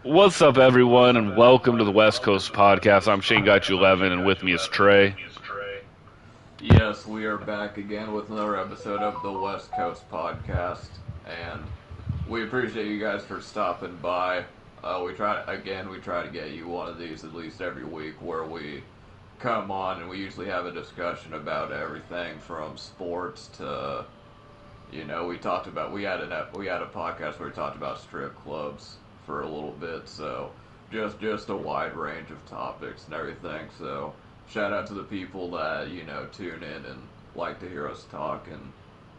What's up, everyone, and welcome to the West Coast Podcast. I'm Shane Got You 11, and with me is Trey. Yes, we are back again with another episode of the West Coast Podcast, and we appreciate you guys for stopping by. We try to get you one of these at least every week, where we come on and we usually have a discussion about everything from sports to, we had a podcast where we talked about strip clubs for a little bit, so just a wide range of topics and everything. So shout out to the people that tune in and like to hear us talk and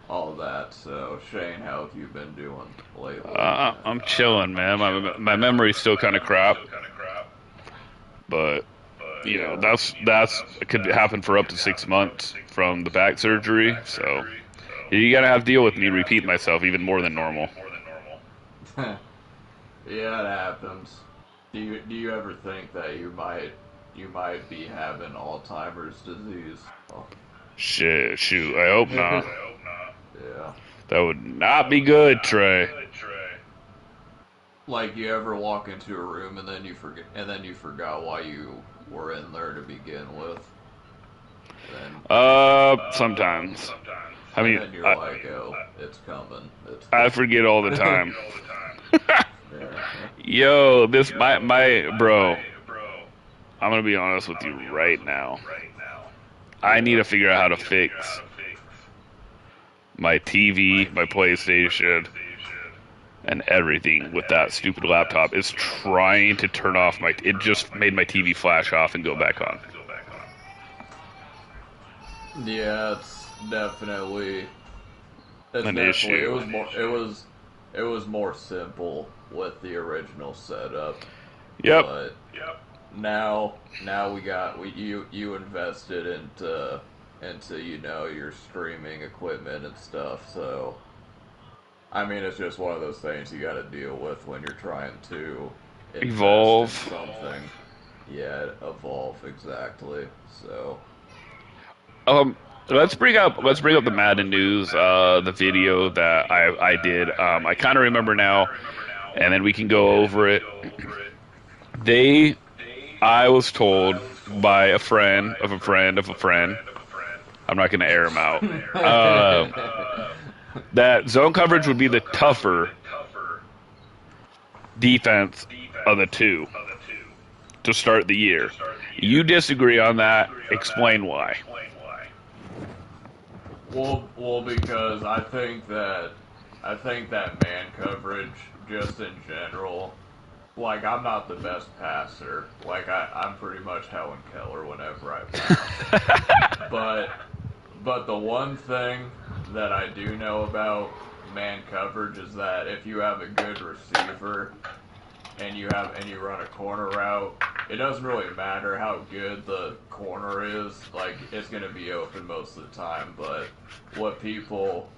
all of that. So Shane, how have you been doing lately? I'm chilling, man. My memory's still kind of crap, but that's it could happen for up to 6 months from the back surgery. So you gotta have to deal with me repeating myself even more than normal. Yeah, it happens. Do you ever think that you might be having Alzheimer's disease? Oh, Shoot, I hope not. yeah. That would not be good, Trey. Like, you ever walk into a room and then you forgot why you were in there to begin with? Sometimes. I And mean, then you're like, oh, it's coming. I forget all the time. Yeah. Yo, my bro. I'm gonna be honest with you right now. I need to figure out how to fix my TV, my PlayStation, and everything with that stupid laptop. It's trying to turn off my. It just made my TV flash off and go back on. Yeah, it's definitely An issue. It was more simple with the original setup. Yep. But now you invested into your streaming equipment and stuff. So I mean, it's just one of those things you got to deal with when you're trying to invest Evolve. in something. Yeah, evolve exactly. So Let's bring up the Madden news. The video that I did. I kind of remember now, and then we can go over it. I was told by a friend of a friend of a friend. I'm not going to air him out. That zone coverage would be the tougher defense of the two to start the year. You disagree on that? Explain why. well, because I think that man coverage, just in general, like, I'm not the best passer. Like, I'm pretty much Helen Keller whenever I pass. But the one thing that I do know about man coverage is that if you have a good receiver and you run a corner route, it doesn't really matter how good the corner is. Like, it's gonna be open most of the time. But what people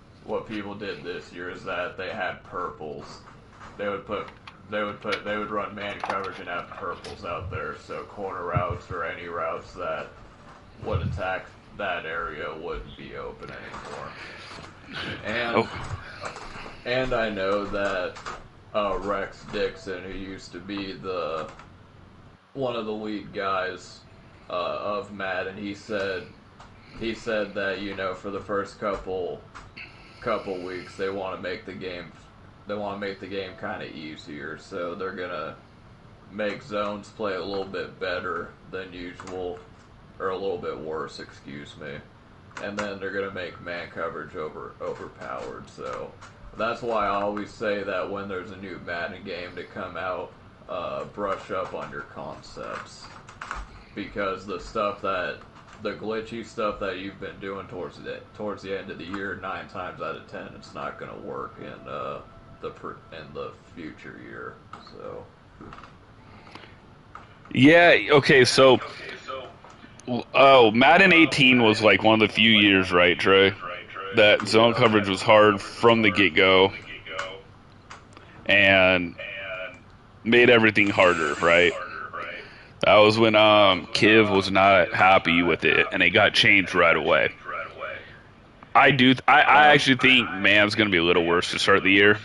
did this year is that they had purples. They would run man coverage and have purples out there, so corner routes or any routes that would attack that area wouldn't be open anymore. And I know that Rex Dixon, who used to be one of the lead guys of Madden, he said that for the first couple weeks they want to make the game kind of easier, so they're gonna make zones play a little bit better than usual, or a little bit worse, excuse me, and then they're gonna make man coverage overpowered. So that's why I always say that when there's a new Madden game to come out, brush up on your concepts, because the glitchy stuff that you've been doing towards the end of the year, 9 times out of 10, it's not going to work in the future year. So Yeah. Okay. So, Madden 18 was like one of the few years, right, Trey? That zone coverage was hard from the get-go and made everything harder, right? That was when Kiv was not happy with it, and it got changed right away. I actually think man's going to be a little worse to start the year.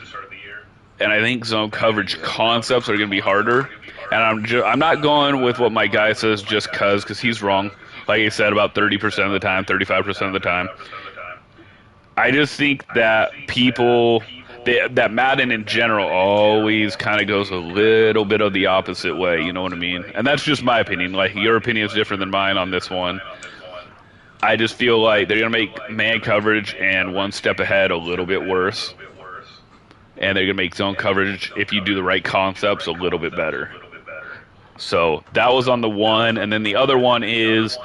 and I think zone coverage concepts are going to be harder. And I'm not going with what my guy says just because he's wrong. Like he said, about 30% of the time, 35% of the time. I just think that that Madden in general always kind of goes a little bit of the opposite way. You know what I mean? And that's just my opinion. Like your opinion is different than mine on this one. I just feel like they're gonna make man coverage and one step ahead a little bit worse, and they're gonna make zone coverage if you do the right concepts a little bit better. So that was on the one, and then the other one is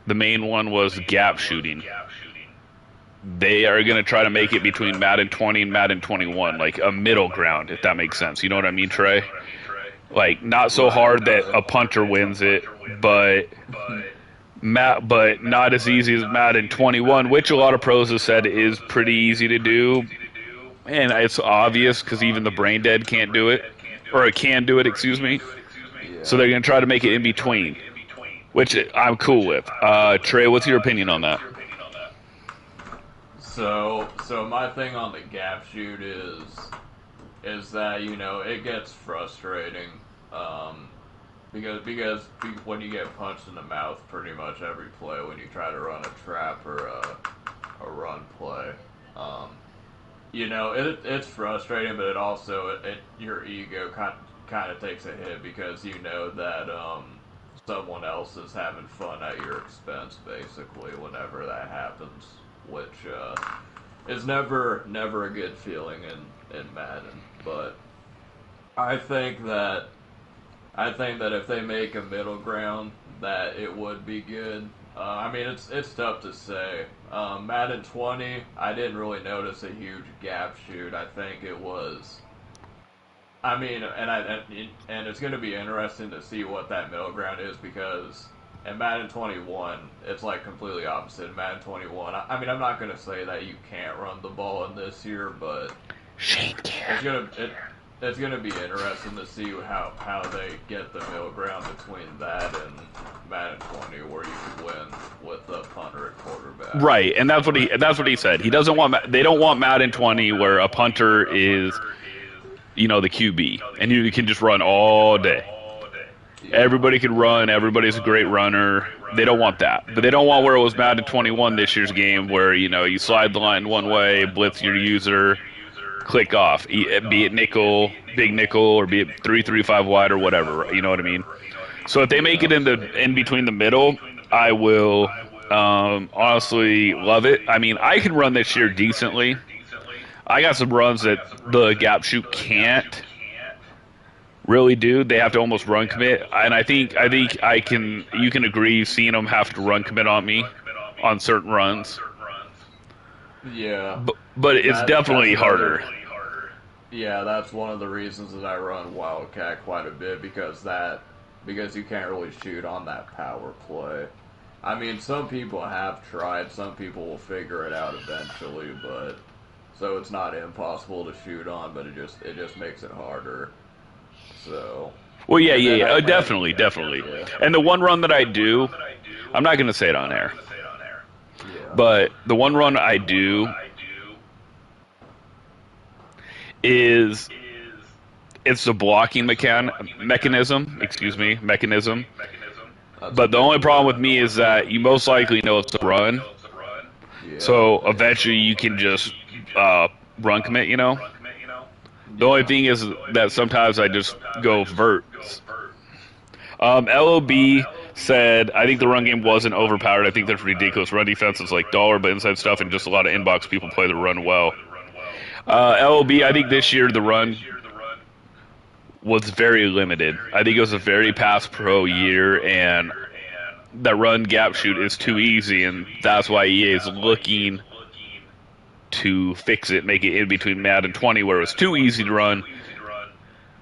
the main one was gap shooting. They are going to try to make it between Madden 20 and Madden 21, like a middle ground, if that makes sense. You know what I mean, Trey? Like, not so hard that a punter wins it, but not as easy as Madden 21, which a lot of pros have said is pretty easy to do. And it's obvious because even the brain dead can't do it, or it can do it, excuse me. So they're going to try to make it in between, which I'm cool with. Trey, what's your opinion on that? So my thing on the gap shoot is that it gets frustrating, because when you get punched in the mouth pretty much every play when you try to run a trap or a run play, it's frustrating, but it also your ego kind of takes a hit because you know that someone else is having fun at your expense basically whenever that happens, which is never a good feeling in Madden. But I think that if they make a middle ground, that it would be good. I mean, it's tough to say. Madden 20, I didn't really notice a huge gap shoot. I think it was. I mean, and it's going to be interesting to see what that middle ground is because in Madden 21, it's like completely opposite. In Madden 21, I mean, I'm not going to say that you can't run the ball in this year, but Shane can. It's gonna be interesting to see how they get the middle ground between that and Madden 20, where you can win with the punter at quarterback. Right, and that's what he said. He doesn't want they don't want Madden 20 where a punter is, the QB, and you can just run all day. Everybody can run. Everybody's a great runner. They don't want that, but they don't want where it was Madden 21 this year's game, where you slide the line one way, blitz your user, click off, be it nickel, big nickel, or be it 3-3-5 wide or whatever. You know what I mean? So if they make it in between the middle, I will honestly love it. I mean, I can run this year decently. I got some runs that the gap shoot can't really do. They have to almost run commit, and I think you can agree seeing them have to run commit on me on certain runs. Yeah, but it's definitely harder. Yeah, that's one of the reasons that I run Wildcat quite a bit because you can't really shoot on that power play. I mean, some people have tried. Some people will figure it out eventually, but so it's not impossible to shoot on, but it just makes it harder. So. Well, yeah, definitely. Yeah. And the one run that I do, I'm not going to say it on air, but the one run I do is it's the blocking mechanism. But the only problem with me is that you most likely know it's a run. So eventually you can just run commit, The only thing is that sometimes I just go vert. LOB said, I think the run game wasn't overpowered. I think that's ridiculous. Run defense is like dollar, but inside stuff and just a lot of inbox people play the run well. LOB, I think this year the run was very limited. I think it was a very pass pro year, and that run gap shoot is too easy, and that's why EA is looking to fix it, make it in between Madden 20 where it was too easy to run,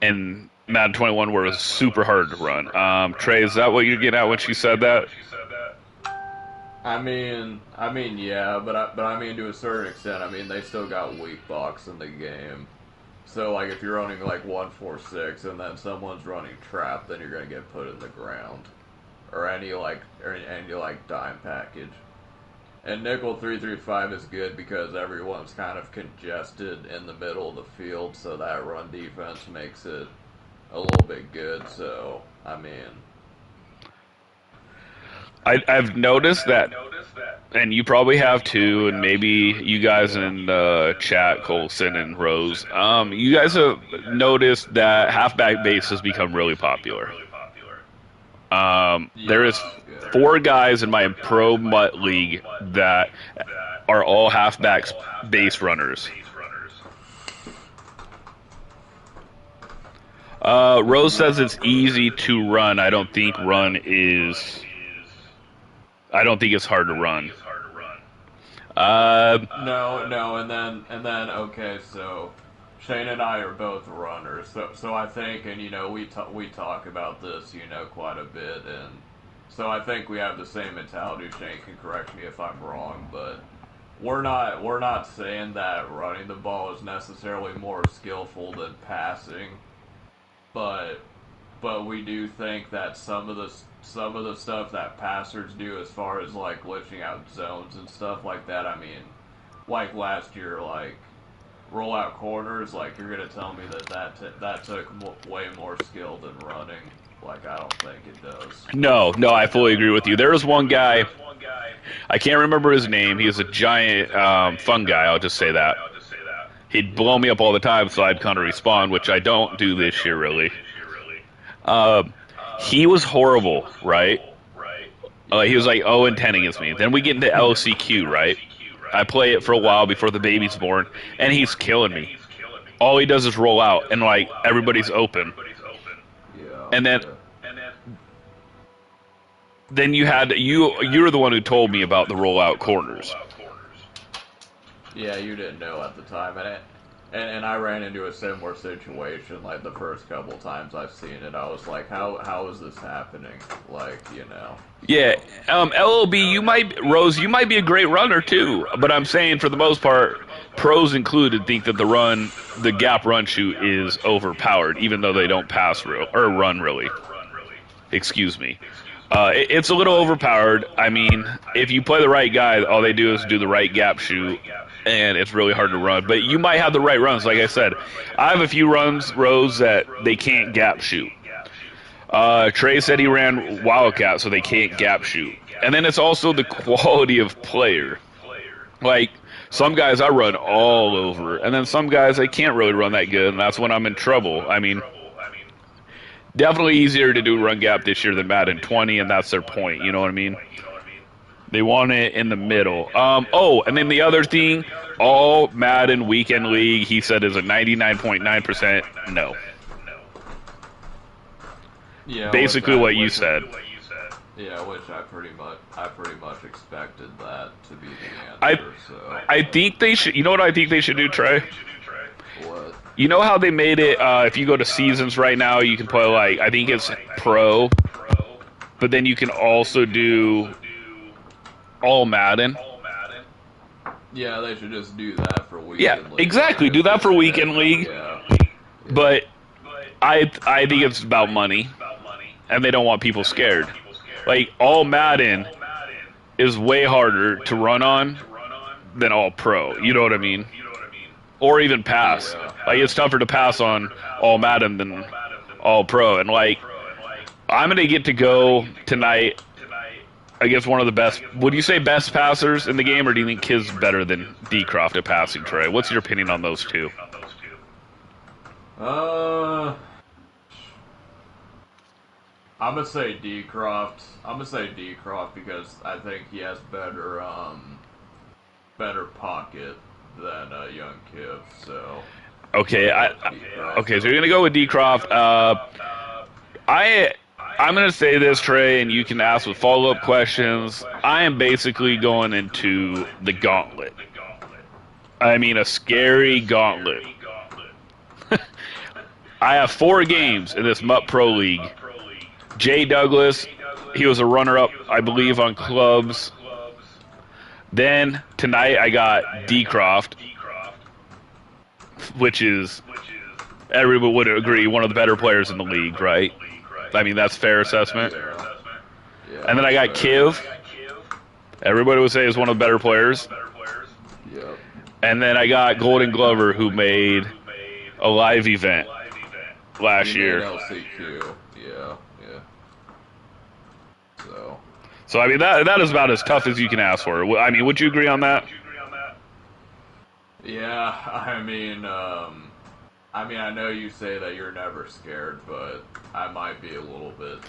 and Madden 21 where it was super hard to run. Trey, is that what you're getting at when she said that? I mean, yeah, but I mean, to a certain extent, I mean, they still got weak box in the game. So, like, if you're running, like, 1-4-6 and then someone's running trap, then you're going to get put in the ground. Or any dime package. And nickel 3-5 is good because everyone's kind of congested in the middle of the field, so that run defense makes it a little bit good. So, I mean, I've noticed that, and you probably have too, and maybe you guys in the chat, Colson and Rose, you guys have noticed that halfback base has become really popular. There is yeah, yeah. 4 guys in my pro mutt league that are all halfbacks base runners. Rose says it's easy to run. I don't think run is. I don't think it's hard to run. No, and then okay, so Shane and I are both runners, so I think, and we talk about this, quite a bit, and so I think we have the same mentality. Shane can correct me if I'm wrong, but we're not saying that running the ball is necessarily more skillful than passing, but we do think that some of the stuff that passers do as far as like glitching out zones and stuff like that. I mean, like last year, like rollout corners. Like you're gonna tell me that took way more skill than running. Like I don't think it does. No, I fully agree with you. There was one guy, I can't remember his name. He was a giant fun guy. I'll just say that. He'd blow me up all the time, so I'd kind of respawn, which I don't do this year really. He was horrible, right? He was like 0-10 against me. Then we get into LCQ, right? I play it for a while before the baby's born, and he's killing me. All he does is roll out, and like everybody's open. Yeah. And then Yeah. you were the one who told me about the rollout corners. Yeah, you didn't know at the time, and I ran into a similar situation. Like the first couple times I've seen it, I was like, how is this happening? Like, Yeah, LLB, Rose, you might be a great runner too, but I'm saying for the most part, pros included think that the gap run shoot is overpowered, even though they don't pass or run really. Excuse me. It's a little overpowered. I mean, if you play the right guy, all they do is do the right gap shoot, and it's really hard to run. But you might have the right runs. Like I said, I have a few rows that they can't gap shoot. Trey said he ran Wildcat, so they can't gap shoot. And then it's also the quality of player. Like, some guys I run all over, and then some guys I can't really run that good, and that's when I'm in trouble. I mean, definitely easier to do run gap this year than Madden 20, and that's their point. You know what I mean? They want it in the middle. And then the other thing, all Madden Weekend League, he said, is a 99.9% no. Yeah, Basically what you said. Yeah, which I pretty much expected that to be the I answer. So I think they should. You know what I think they should do, Trey? what? You know how they made it? If you go to seasons right now, you can play like I think it's pro, but then you can also do all Madden. Yeah, they should just do that for weekend Yeah, league. exactly. Do that for weekend league. Yeah. But I think it's about money, and they don't want people scared. Like all Madden is way harder to run on than all pro. You know what I mean? Or even pass. Yeah. Like it's tougher to pass on all Madden than all pro. And like I'm gonna get to go tonight against one of the best. Would you say best passers in the game, or do you think Kid's better than D Croft at passing, Trey? What's your opinion on those two? I'm gonna say D Croft. Because I think he has better pocket than Young Kiv. So Okay, so you're gonna go with D Croft. I'm gonna say this, Trey, and you can ask with follow-up questions. I am basically going into the gauntlet. I mean, a scary gauntlet. I have 4 games in this Mutt Pro League. Jay Douglas, he was a runner-up, I believe, on clubs. Then tonight I got D Croft, which is, everyone would agree, one of the better players in the league, right? I mean, that's a fair assessment. yeah. And then I got Kiv. Everybody would say he's one of the better players. Yep. And then I got Golden Glover, who made a live event last year. LCQ. Yeah. So I mean that is about as tough as you can ask for. I mean, would you agree on that? Yeah. I know you say that you're never scared, but I might be a little bit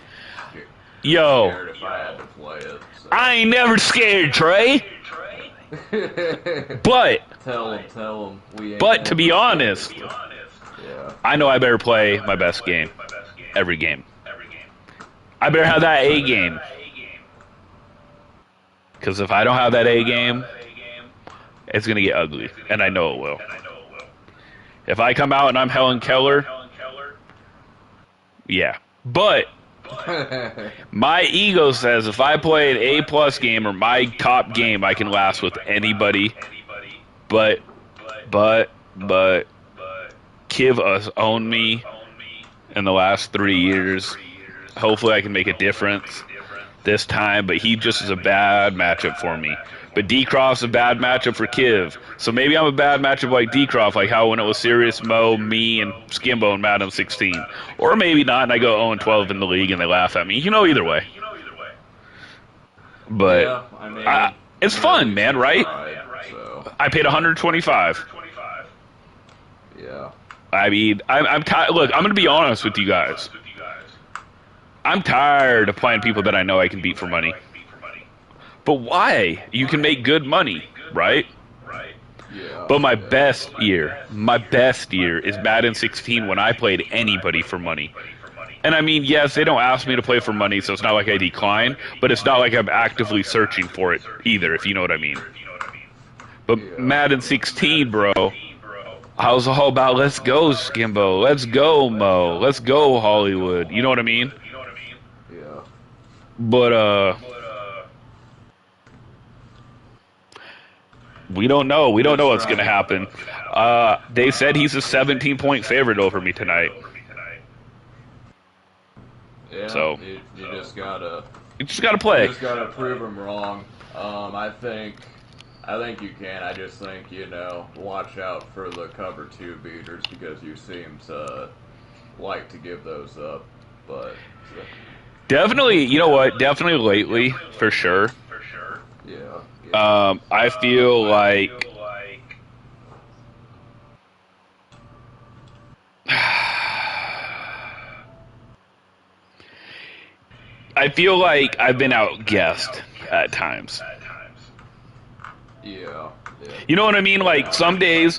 scared if I had to play it. So. I ain't never scared, Trey. But tell him. But to be honest, I know I better play my best game every game. I better have that A game. Because if I don't have that A game, it's going to get ugly. And I know it will. If I come out and I'm Helen Keller, yeah. But my ego says if I play an A+ game or my top game, I can last with anybody. But Kiv has owned me in the last 3 years. Hopefully I can make a difference this time, but he just is a bad matchup for me. But D-Croft's a bad matchup for Kiv. So maybe I'm a bad matchup like D-Croft, like how when it was Serious Mo, me, and Skimbo in Madden 16. Or maybe not, and I go 0-12 in the league and they laugh at me. Either way. But yeah, it's fun, man, right? So. I paid $125. Yeah. I mean, I'm tired. Look, I'm going to be honest with you guys. I'm tired of playing people that I know I can beat for money. But why? You can make good money, right? Yeah. But my best year is Madden 16 when I played anybody for money. And I mean, yes, they don't ask me to play for money, so it's not like I decline, but it's not like I'm actively searching for it either, if you know what I mean. But Madden 16, bro, I was all about, let's go, Skimbo, let's go, Mo, let's go, Hollywood. You know what I mean? Yeah. But, we don't know. We don't know what's going to happen. They said he's a 17-point favorite over me tonight. Yeah, so you just gotta play. You just gotta prove him wrong. I think you can. I just think watch out for the cover 2 beaters because you seem to like to give those up. But definitely, you know what? Definitely lately, for sure. Yeah. I feel like I've been outguessed at times. Yeah. You know what I mean? Like some days,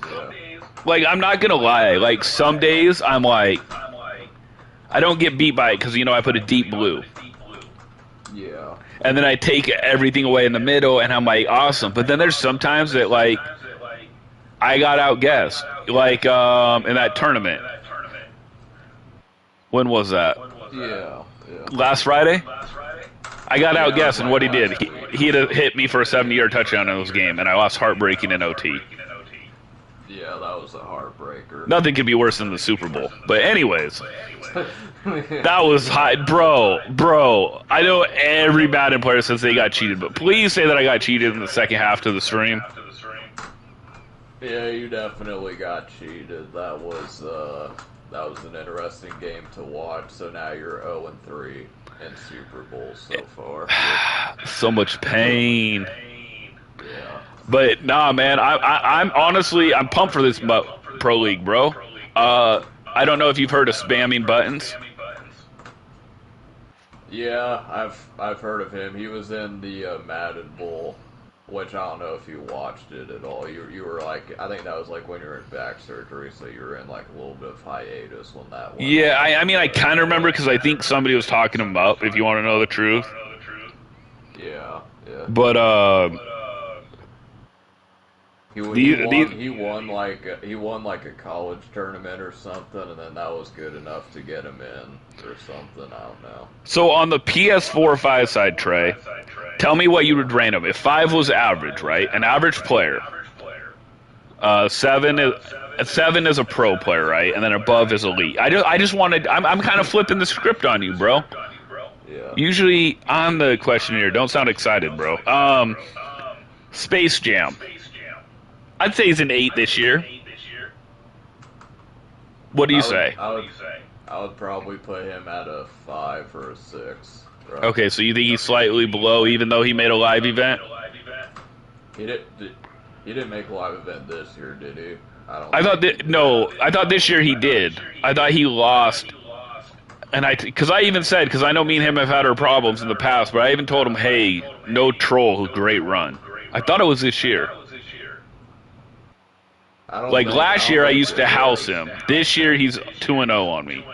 like I'm not gonna lie. Like some days, I'm like, I don't get beat by it because I put a deep blue. Yeah. And then I take everything away in the middle, and I'm like, awesome. But then there's sometimes that like I got outguessed, like in that tournament. When was that? Yeah. Last Friday? I got outguessed, and what he did, he had hit me for a 70-yard touchdown in this game, and I lost heartbreaking in OT. Yeah, that was a heartbreaker. Nothing could be worse than the Super Bowl. But anyways, that was high. Bro, I know every Madden player says they got cheated, but please say that I got cheated in the second half to the stream. Yeah, you definitely got cheated. That was an interesting game to watch. So now you're 0-3 in Super Bowl so far. So much pain. Yeah. But nah, man, I'm honestly pumped for this pro league, bro. I don't know if you've heard of spamming buttons. Yeah, I've heard of him. He was in the Madden Bowl, which I don't know if you watched it at all. You were like, I think that was like when you were in back surgery, so you were in like a little bit of hiatus when that went. Yeah, I mean, I kind of remember because I think somebody was talking him up, if you want to know the truth. Yeah. But, He won like a college tournament or something, and then that was good enough to get him in or something. I don't know. So on the PS4 or 5 side, Trey, tell me what you would rate him. If 5 was average, right? An average player. 7 is a pro player, right? And then above is elite. I just wanted. I'm kind of flipping the script on you, bro. Yeah. Usually on the questionnaire, don't sound excited, bro. Space Jam. I'd say he's an 8 this year. What do you I would, say? I would, I would probably put him at a 5 or a 6, bro. Okay, so you think he's slightly below, even though he made a live event? He did, he didn't make a live event this year, did he? I don't I thought think he that did. no, I thought this year he did. I thought he lost, and because I even said because I know me and him have had our problems in the past, but I even told him, hey, no troll, great run. I thought it was this year. Like I last don't year, I think used it to house was. him. This year, he's 2-0 on me.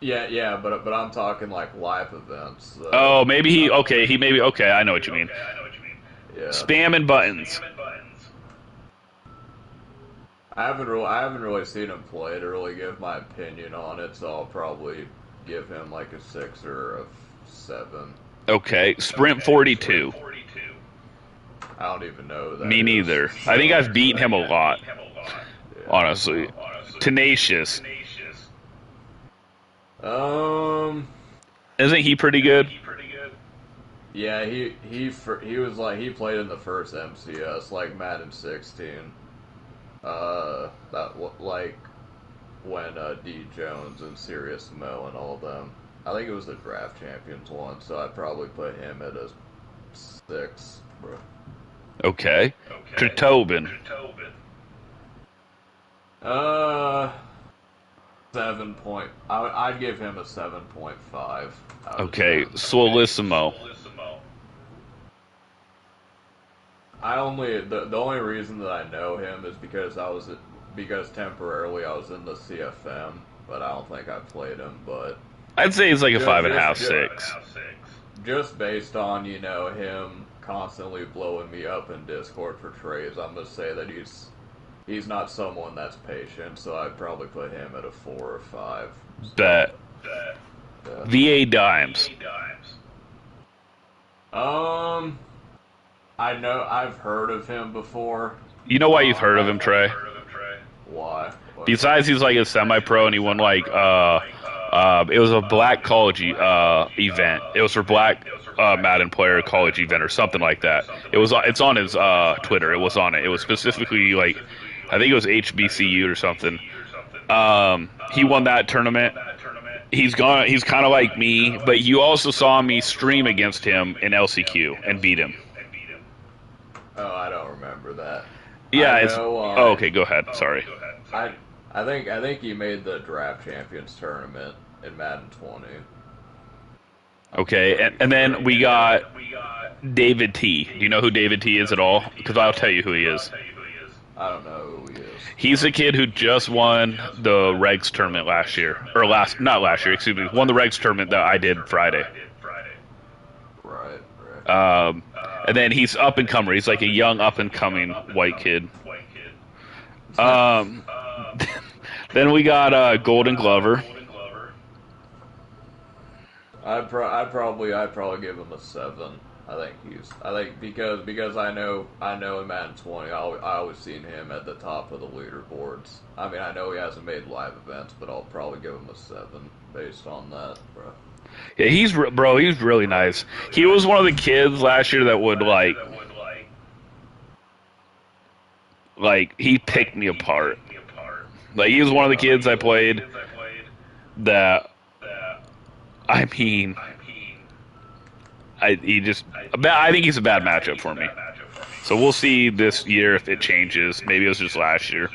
Yeah, but I'm talking like live events. So, Oh, maybe he okay. He maybe okay. I know what you mean. yeah. Spam and buttons. I haven't really seen him play to really give my opinion on it, so I'll probably give him like a 6 or a 7. Okay, Sprint 42. I don't even know who that Me is. neither. I think I've beaten him a lot, Yeah. honestly. Tenacious. Um. Isn't he pretty good? Yeah, he was like he played in the first MCS like Madden 16. Like when D Jones and Sirius Mo and all of them. I think it was the Draft Champions one, so I'd probably put him at a 6, bro. Okay. Tritobin. Uh, 7 point. I'd give him a 7.5. Okay, Solissimo. The only reason that I know him is because temporarily I was in the CFM, but I don't think I played him. But I'd say he's like a just, 5.5, just, 6. just based on him constantly blowing me up in Discord for trades, I'm gonna say that he's not someone that's patient. So I'd probably put him at a 4 or 5. Bet. Yeah. VA Dimes. Um, I know I've heard of him before. You know why you've heard of him, Trey? Why? Besides, he's like a semi-pro, and he won like it was a black college event. It was for black Madden player college event or something like that. It's on his Twitter. It was on it. It was specifically like I think it was HBCU or something. He won that tournament. He's kind of like me, but you also saw me stream against him in LCQ and beat him. Oh, I don't remember that. Yeah, I it's. know. Oh, okay, go ahead. Sorry. I think he made the Draft Champions tournament in Madden 20. Okay, and then we got David T. Do you know who David T is at all? Because I'll tell you who he is. I don't know who he is. He's a kid who just won the Regs tournament last year, or not last year. Excuse me, won the Regs tournament that I did Friday. Right. And then he's up and comer. He's like a young up and coming white kid. Then we got Golden Glover. I'd probably give him a 7. I think because I know in Madden 20 I always seen him at the top of the leaderboards. I mean I know he hasn't made live events, but I'll probably give him a 7 based on that, bro. Yeah, he's really nice. He was one of the kids last year that would like he picked me apart. Like he was one of the kids I played that I mean I think he's a bad matchup for me. So we'll see this year if it changes. Maybe it was just last year.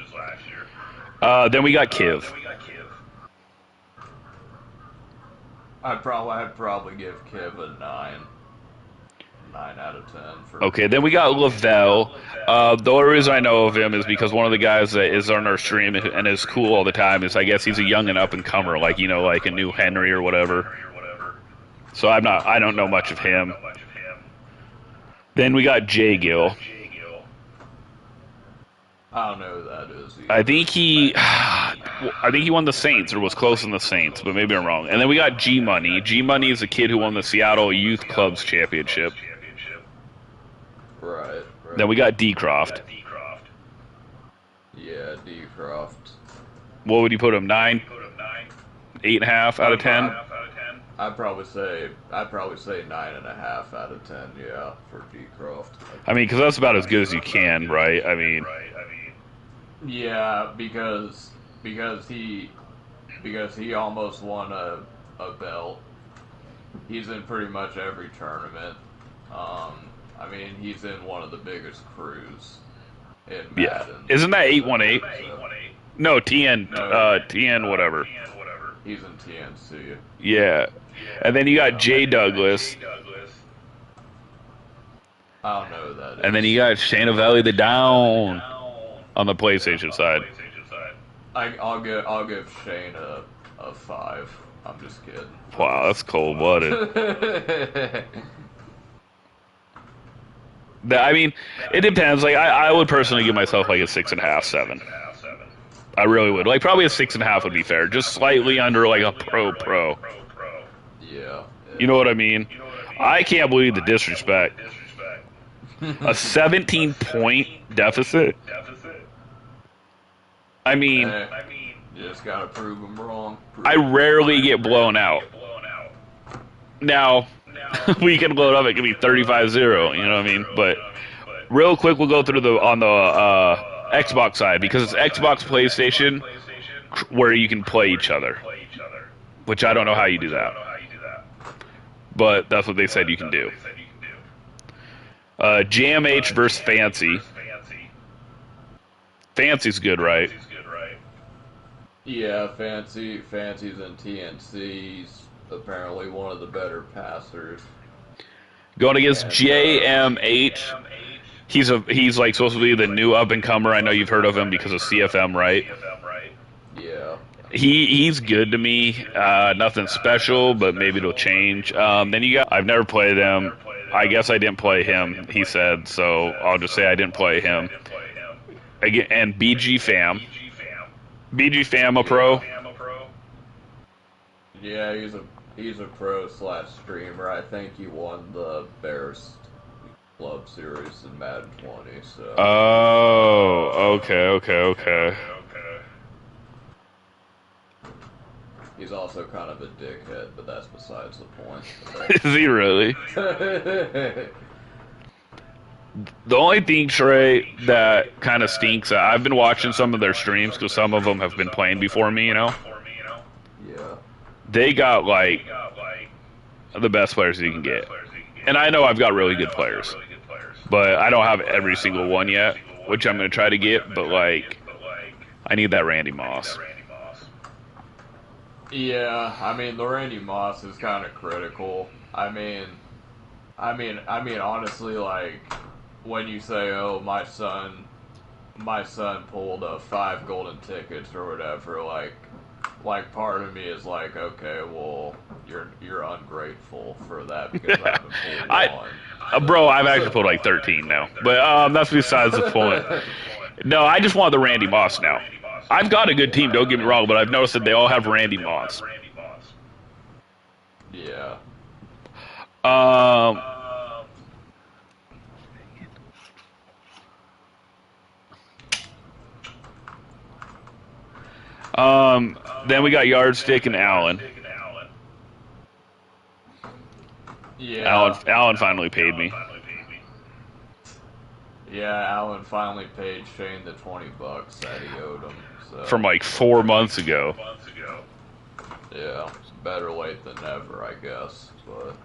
Then we got Kiv. I'd probably give Kiv a 9. 9 out of 10. Okay, then we got Lavelle. The only reason I know of him is because one of the guys that is on our stream and is cool all the time is I guess he's a young and up and comer, like like a new Henry or whatever. So I don't know much of him. Then we got J Gill. I don't know who that is either. I think he won the Saints or was close in the Saints, but maybe I'm wrong. And then we got G Money. G Money is a kid who won the Seattle Youth Clubs Championship. Right. Then we got D Croft. Yeah, D Croft. What would you put him? 9? 8.5 out of 10? I'd probably say 9.5 out of 10. Yeah, for D Croft. I mean, because that's about as good as you can, right? I mean, Yeah, because he almost won a belt. He's in pretty much every tournament. I mean, he's in one of the biggest crews in yeah. Madden. Isn't that 818? So, No, TN, no, TN, whatever. he's in TNC. Yeah. And then you got Jay Douglas. I don't know who that And then is. you got Shayna Valley the Down on the PlayStation side. I'll give Shane a 5. I'm just kidding. Wow, that's cold-blooded. I mean, it depends. Like, I would personally give myself like a 6.5, 7. I really would. Like, probably a 6.5 would be fair. Just slightly under like a pro. Yeah. You know what I mean? I can't believe the disrespect. A 17-point deficit. I mean, You just gotta prove them wrong. I rarely get blown out. Now, we can load up. It can be 35-0. You know what I mean? But real quick, we'll go through on the Xbox side because it's Xbox, PlayStation, where you can play each other. Which I don't know how you do that, but that's what they said you can do. JMH versus Fancy. Fancy's good, right? Yeah, Fancy's in TNC. He's apparently one of the better passers. Going against JMH. He's like supposed to be the new up and comer. I know you've heard of him because of CFM, right? Yeah. He's good to me. Nothing special, but maybe it'll change. Then you got. I've never played him. I guess I didn't play him. He said so. I'll just say I didn't play him. Again, and BG Fam. BG Fam a pro. Yeah, he's a pro / streamer. I think he won the Bears Club Series in Madden 20. So. Oh, okay. He's also kind of a dickhead, but that's besides the point. Is he really? The only thing, Trey, that kind of stinks, I've been watching some of their streams because some of them have been playing before me, you know? Yeah. They got, like, the best players you can get. And I know I've got really good players. But I don't have every single one yet, which I'm going to try to get, but, like, I need that Randy Moss. Yeah, I mean, the Randy Moss is kind of critical. I mean, honestly, like, when you say, "Oh, my son pulled 5 golden tickets or whatever," like part of me is like, okay, well, you're ungrateful for that because I haven't pulled one. So. Bro, I've actually pulled like 13 now, but that's besides the point. No, I just want the Randy Moss now. I've got a good team, don't get me wrong, but I've noticed that they all have Randy Moss. Yeah. Then we got Yardstick and Allen. Yeah. Allen finally paid me. Yeah, Allen finally paid Shane the $20 that he owed him. So. From like 4 months ago. Yeah, it's better late than never, I guess. But.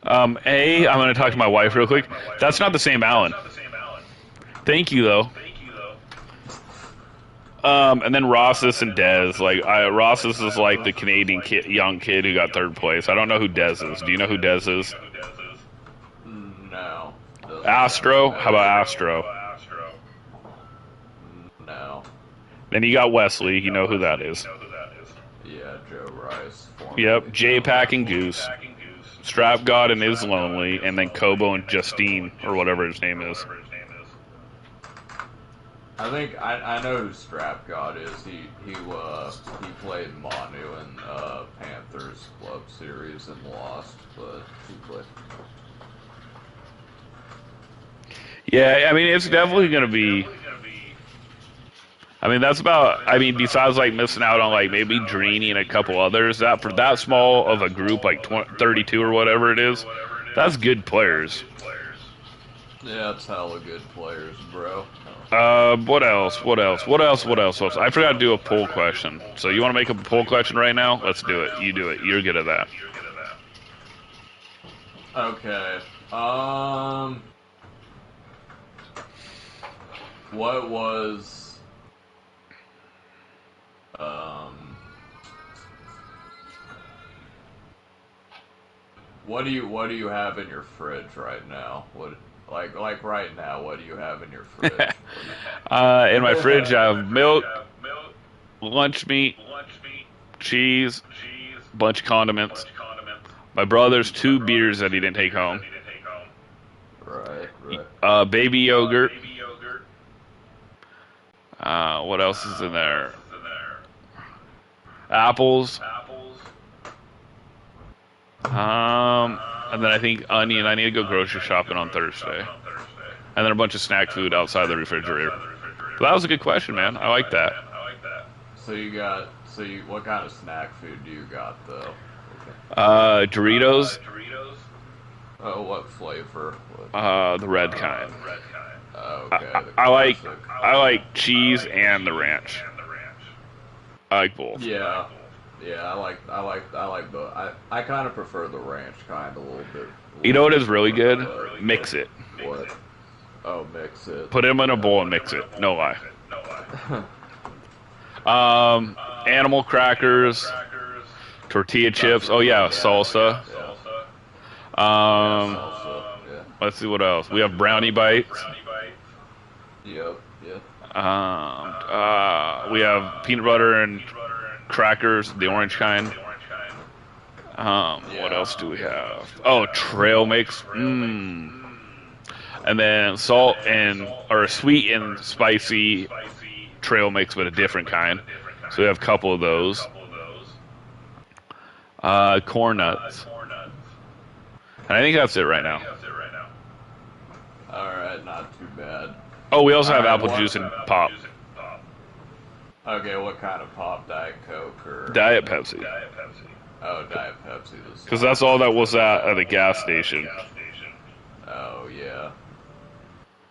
I'm going to talk to my wife real quick. That's not the same Allen. Thank you, though. And then Rosses and Dez. Like, Rosses is like the Canadian young kid who got 3rd place. I don't know who Dez is. Do you know who Dez is? No. Astro? How about Astro? No. Then you got Wesley. You know who that is. Yeah, Joe Rice. Yep, J-Pack and Goose. Strap God and Is Lonely, and then Kobo and Justine, or whatever his name is. I think I know who Strap God is. He played Manu in Panthers Club Series and lost, but he played. Yeah, I mean it's definitely going to be. I mean, that's about. I mean, besides like missing out on like maybe Drini and a couple others, that for that small of a group, like 32 or whatever it is, that's good players. Yeah, it's hella good players, bro. What else? What else? What else? What else? What else? I forgot to do a poll question. So you want to make up a poll question right now? Let's do it. You do it. You're good at that. Okay. What was what do you have in your fridge right now? What like right now? What do you have in your fridge? In my fridge, I have milk, lunch meat, cheese, bunch of condiments. My brother's 2 beers that he didn't take home. Right, right. Baby yogurt. What else is in there? Apples. And then I think onion. I need to go grocery shopping on Thursday. And then a bunch of snack food outside the refrigerator. But that was a good question, man. I like that. What kind of snack food do you got though? Doritos. Oh, what flavor? The red kind. Okay. I like cheese and the ranch. I like both. Yeah, yeah. I like both. I kind of prefer the ranch kind a little bit. You know what is really good? Mix it. What? Oh, mix it. Put them in a bowl and mix it. No lie. Animal crackers, tortilla chips. Oh yeah, salsa. Salsa. Yeah. Let's see what else. We have brownie bites. Yep. Yep. We have peanut butter and crackers, the orange kind. What else do we have? Oh, trail mix. And then salt or sweet and spicy trail mix, but a different kind. So we have a couple of those. Corn nuts. And I think that's it right now. All right, not too bad. Oh, we also have apple juice and pop. Okay, what kind of pop? Diet Coke or Diet Pepsi. Oh, Diet Pepsi. Because that's all that was at the gas station. Oh yeah.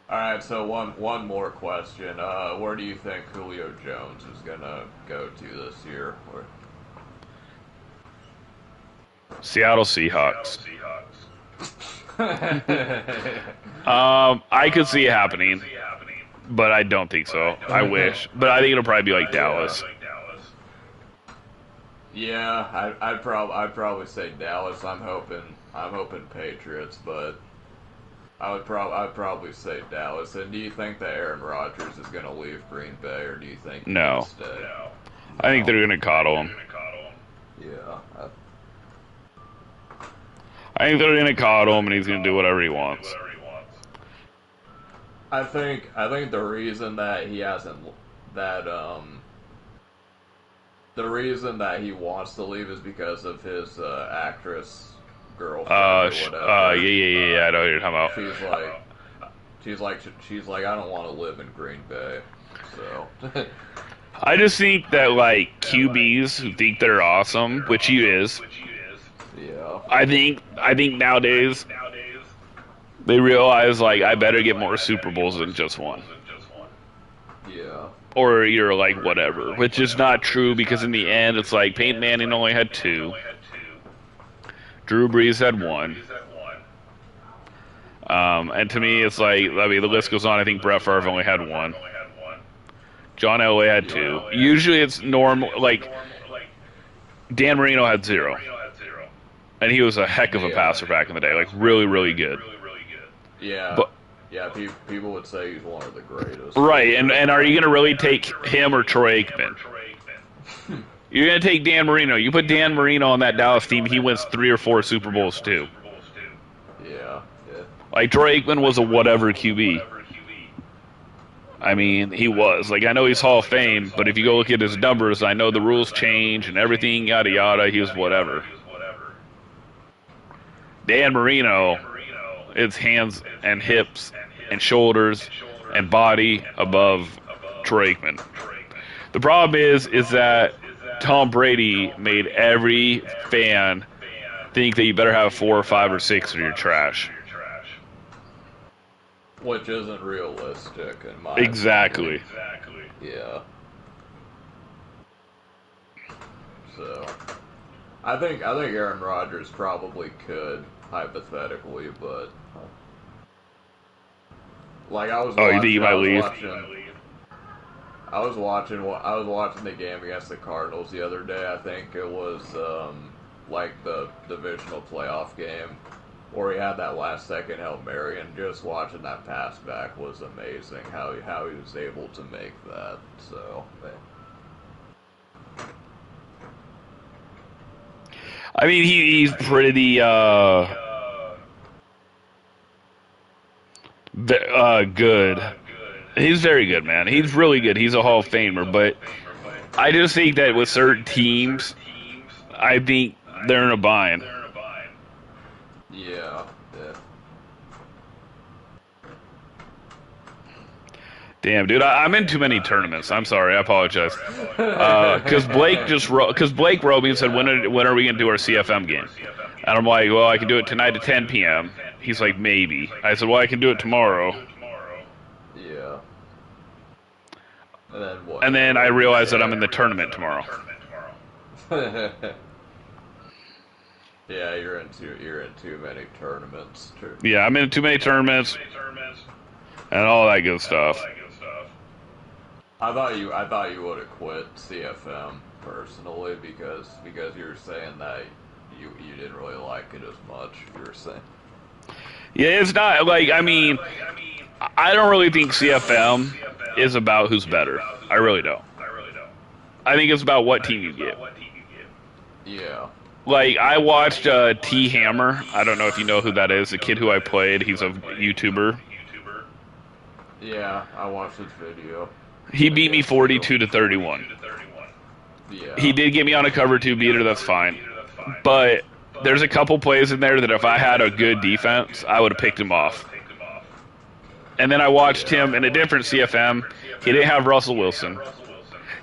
All right, so one more question. Where do you think Julio Jones is gonna go to this year? Seattle Seahawks. I could see it happening, but I don't think so. I wish, but I think it'll probably be like Dallas. Yeah, I'd probably say Dallas. I'm hoping Patriots, but I'd probably say Dallas. And do you think that Aaron Rodgers is going to leave Green Bay, or do you think he's No. gonna stay? I think they're gonna coddle him. Yeah. I think they're gonna coddle him, and he's gonna do whatever he wants. I think the reason that he hasn't the reason that he wants to leave is because of his actress girlfriend or whatever. Yeah. I know what you're talking about. She's like I don't want to live in Green Bay. So I just think that like QBs who think they're awesome, which he is. yeah. I think nowadays they realize like I better get more Super Bowls than just one. Yeah. Or you're like whatever, which is not true because in the end it's like Peyton Manning only had 2. Drew Brees had 1. And to me it's like, I mean, the list goes on. I think Brett Favre only had 1. John Elway had 2. Usually it's normal, like Dan Marino had 0. And he was a heck of a passer back in the day, like really, really good. Yeah. But, yeah, people would say he's one of the greatest. right, and are you going to really take him or Troy Aikman? You're going to take Dan Marino. You put Dan Marino on that Dallas team, he wins 3 or 4 Super Bowls too. Yeah. Like Troy Aikman was a whatever QB. I mean, he was. Like, I know he's Hall of Fame, but if you go look at his numbers, I know the rules change and everything, yada yada, he was whatever. Dan Marino, it's hands and hips and shoulders and body above Troy Aikman. The problem is that Tom Brady made every fan think that you better have 4 or 5 or 6 or you're trash. Which isn't realistic in my opinion. Exactly. Yeah. So I think Aaron Rodgers probably could hypothetically, but like Oh, you think you might leave? I was watching the game against the Cardinals the other day. I think it was like the divisional playoff game where he had that last second Hail Mary, and just watching that pass back was amazing. How he was able to make that. So. I mean, he's pretty good. He's very good, man. He's really good. He's a Hall of Famer, but I just think that with certain teams, I think they're in a bind. Yeah. Damn, dude, I'm in too many tournaments. I'm sorry, I apologize. Because Blake wrote me and said, when are we gonna do our CFM game? And I'm like, well, I can do it tonight at 10 p.m. He's like, maybe. I said, well, I can do it tomorrow. Yeah. And then what? And then I realized that I'm in the tournament tomorrow. Yeah, you're in too many tournaments. Yeah, I'm in too many tournaments and all that good stuff. I thought you would have quit CFM personally because you were saying that you didn't really like it as much. You were saying. Yeah, it's not like, I mean, I don't really think CFM is about who's better. I really don't. I think it's about what team you get. Yeah. Like, I watched T Hammer. I don't know if you know who that is. The kid who I played. He's a YouTuber. Yeah, I watched his video. He beat me 42-31. Yeah. He did get me on a cover 2 beater. That's fine. But there's a couple plays in there that if I had a good defense, I would have picked him off. And then I watched him in a different CFM. He didn't have Russell Wilson.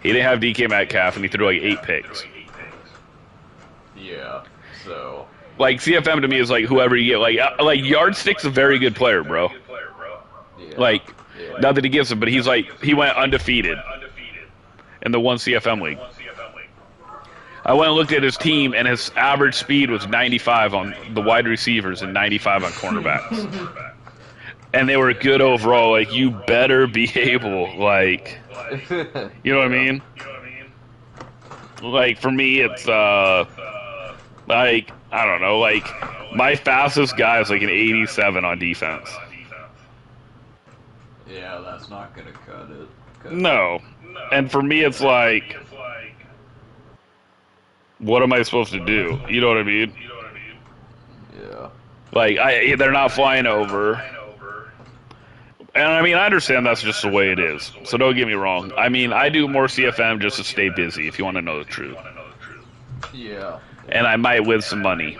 He didn't have DK Metcalf, and he threw like 8 picks. Yeah. So. Like, CFM to me is like whoever you get. Like Yardstick's a very good player, bro. Yeah. Like, not that he gives him, but he went undefeated in the 1 CFM league. I went and looked at his team, and his average speed was 95 on the wide receivers and 95 on cornerbacks. And they were good overall. Like, you better be able, like, you know what I mean? Like, for me, it's, like, I don't know, like, my fastest guy is like an 87 on defense. Yeah, that's not gonna cut it. No. And for me, it's like, what am I supposed to do? You know what I mean? Yeah. Like, they're not flying over. And I mean, I understand that's just the way it is. So don't get me wrong. I mean, I do more CFM just to stay busy, if you want to know the truth. Yeah. And I might win some money.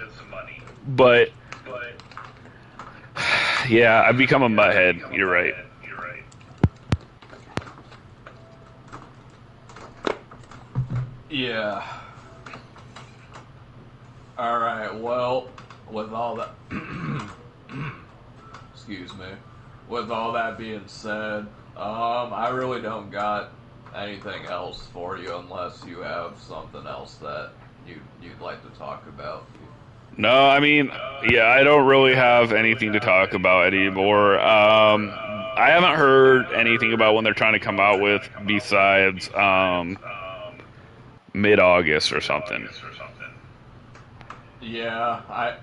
But, yeah, I've become a mutthead. You're right. Yeah. Alright, well, with all that... Excuse me. With all that being said, I really don't got anything else for you unless you have something else that you'd like to talk about. No, I mean, yeah, I don't really have anything to talk about anymore. I haven't heard anything about when they're trying to come out with besides mid-August or something. Yeah,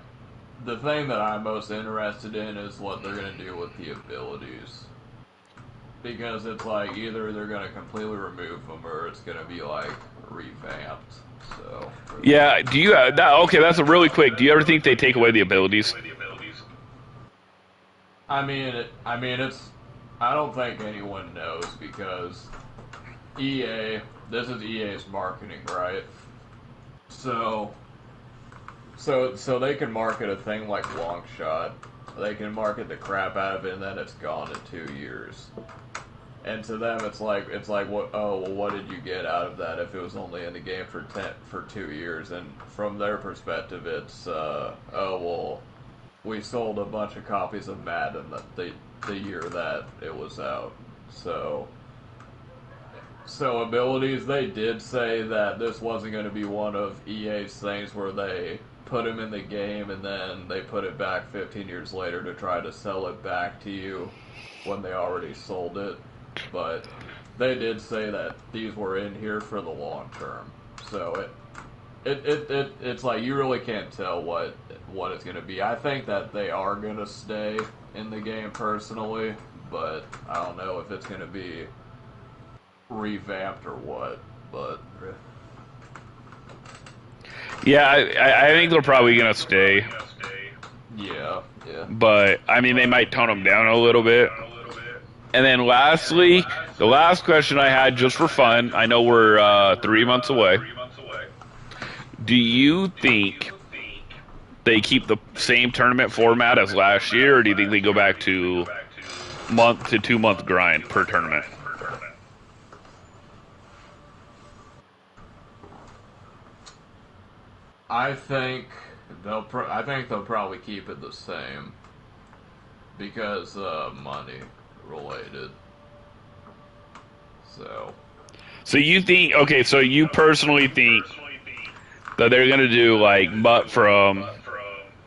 the thing that I'm most interested in is what they're going to do with the abilities. Because it's like either they're going to completely remove them or it's going to be like revamped. So yeah, do you okay, that's a really quick. Do you ever think they take away the abilities? I mean it's I don't think anyone knows because this is EA's marketing, right? So they can market a thing like Long Shot. They can market the crap out of it and then it's gone in 2 years. And to them, it's like what? Oh, well, what did you get out of that if it was only in the game for 2 years? And from their perspective, it's oh well, we sold a bunch of copies of Madden the year that it was out. So abilities, they did say that this wasn't going to be one of EA's things where they put them in the game and then they put it back 15 years later to try to sell it back to you when they already sold it. But they did say that these were in here for the long term. So it's like you really can't tell what it's going to be. I think that they are going to stay in the game personally, but I don't know if it's going to be revamped or what. But Yeah, I think they're probably gonna stay. yeah. But I mean, they might tone them down a little bit. And then lastly, the last question I had just for fun. I know we're 3 months away. Do you think they keep the same tournament format as last year, or do you think they go back to month to 2 month grind per tournament? I think they'll probably keep it the same because money related. So you think, okay, so you personally think that they're going to do like MUT from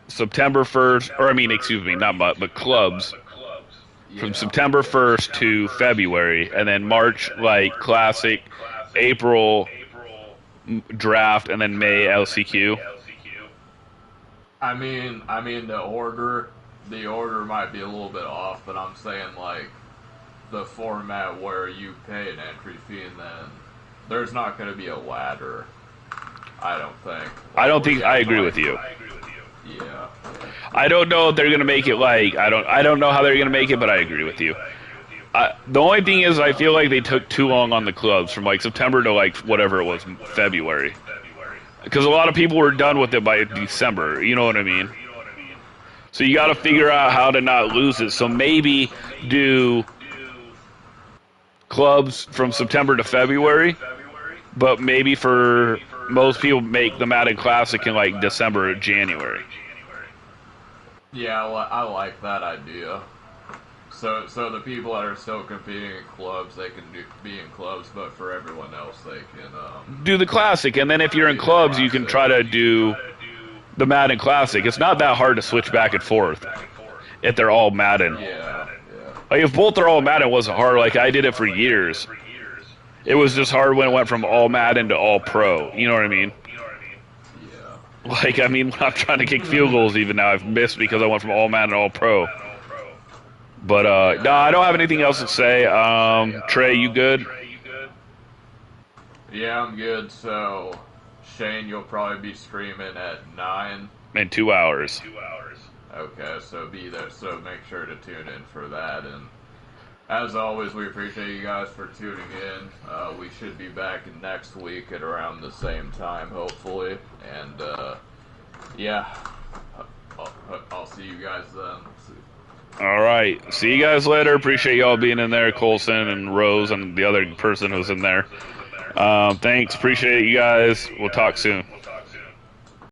September 1st, or I mean, excuse me, not MUT, but clubs from Yeah. September 1st to February, and then March like Classic, April draft, and then May LCQ. I mean the order might be a little bit off, but I'm saying like the format where you pay an entry fee and then there's not going to be a ladder. I don't think. I don't think I agree Like, with you. yeah. I don't know if they're gonna make it like I don't know how they're gonna make it, but I agree with you. The only thing is, I feel like they took too long on the clubs from like September to like whatever it was, February, because a lot of people were done with it by December. You know what I mean? So you got to figure out how to not lose it. So maybe do clubs from September to February, but maybe for most people make the Madden Classic in like December or January. Yeah, I like that idea. So the people that are still competing in clubs, they can be in clubs, but for everyone else, they can Do the Classic, and then if you're in clubs, you can try to do the Madden Classic. It's not that hard to switch back and forth if they're all Madden. yeah. Like if both are all Madden, it wasn't hard. Like I did it for years. It was just hard when it went from all Madden to all Pro. You know what I mean? Yeah. Like I mean, when I'm trying to kick field goals, even now I've missed because I went from all Madden to all Pro. But no, I don't have anything else to say. Trey, you good? Yeah, I'm good. So, Shane, you'll probably be streaming at 9. In 2 hours. Okay, so be there. So make sure to tune in for that. And as always, we appreciate you guys for tuning in. We should be back next week at around the same time, hopefully. And yeah, I'll see you guys then. All right. See you guys later. Appreciate y'all being in there, Colson and Rose and the other person who's in there. Thanks. Appreciate you guys. We'll talk soon.